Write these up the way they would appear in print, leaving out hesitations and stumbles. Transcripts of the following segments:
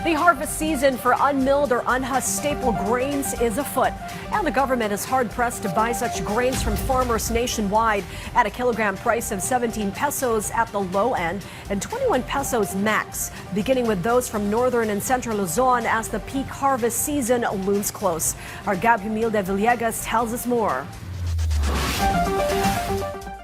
The harvest season for unmilled or unhusked staple grains is afoot, and the government is hard-pressed to buy such grains from farmers nationwide at a kilogram price of 17 pesos at the low end and 21 pesos max, beginning with those from northern and central Luzon as the peak harvest season looms close. Our Gab Humilde Villegas tells us more.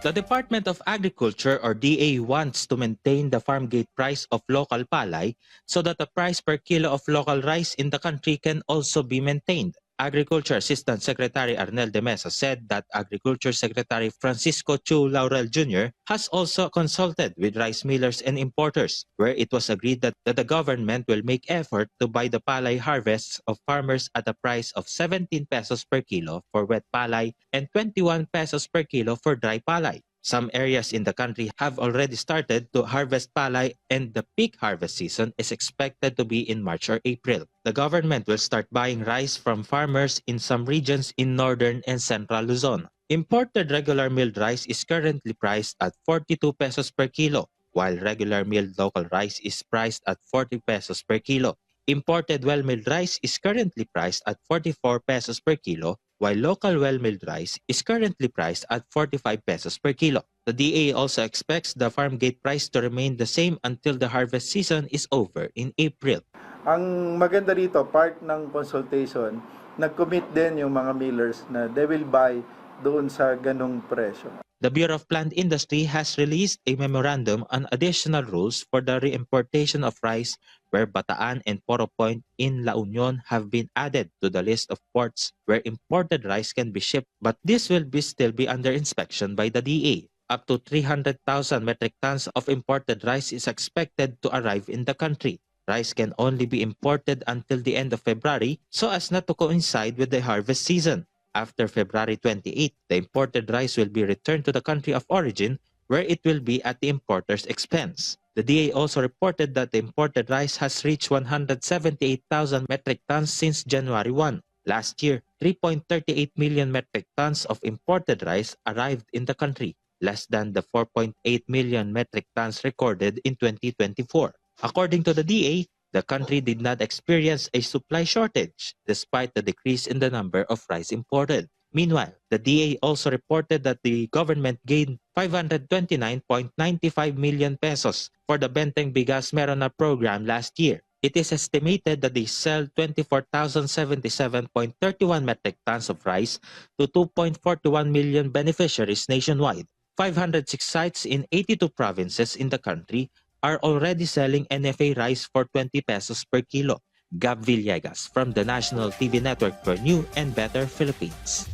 The Department of Agriculture or DA wants to maintain the farm gate price of local palay so that the price per kilo of local rice in the country can also be maintained. Agriculture Assistant Secretary Arnel de Mesa said that Agriculture Secretary Francisco Chu Laurel Jr. has also consulted with rice millers and importers, where it was agreed that the government will make effort to buy the palay harvests of farmers at a price of 17 pesos per kilo for wet palay and 21 pesos per kilo for dry palay. Some areas in the country have already started to harvest palay, and the peak harvest season is expected to be in March or April. The government will start buying rice from farmers in some regions in northern and central Luzon. Imported regular milled rice is currently priced at 42 pesos per kilo, while regular milled local rice is priced at 40 pesos per kilo. Imported well-milled rice is currently priced at 44 pesos per kilo, while local well-milled rice is currently priced at 45 pesos per kilo. The DA also expects the farm gate price to remain the same until the harvest season is over in April. Ang maganda rito, part ng consultation, nag-commit din yung mga millers na they will buy doon sa ganung presyo. The Bureau of Plant Industry has released a memorandum on additional rules for the reimportation of rice, where Bataan and Poro Point in La Union have been added to the list of ports where imported rice can be shipped, but this will still be under inspection by the DA. Up to 300,000 metric tons of imported rice is expected to arrive in the country. Rice can only be imported until the end of February so as not to coincide with the harvest season. After February 28, the imported rice will be returned to the country of origin, where it will be at the importer's expense. The DA also reported that the imported rice has reached 178,000 metric tons since January 1. Last year, 3.38 million metric tons of imported rice arrived in the country, less than the 4.8 million metric tons recorded in 2024. According to the DA, the country did not experience a supply shortage despite the decrease in the number of rice imported. Meanwhile, the DA also reported that the government gained 529.95 million pesos for the Benteng Bigas Merona program last year. It is estimated that they sell 24,077.31 metric tons of rice to 2.41 million beneficiaries nationwide. 506 sites in 82 provinces in the country are already selling NFA rice for 20 pesos per kilo. Gab Villegas from the National TV Network for New and Better Philippines.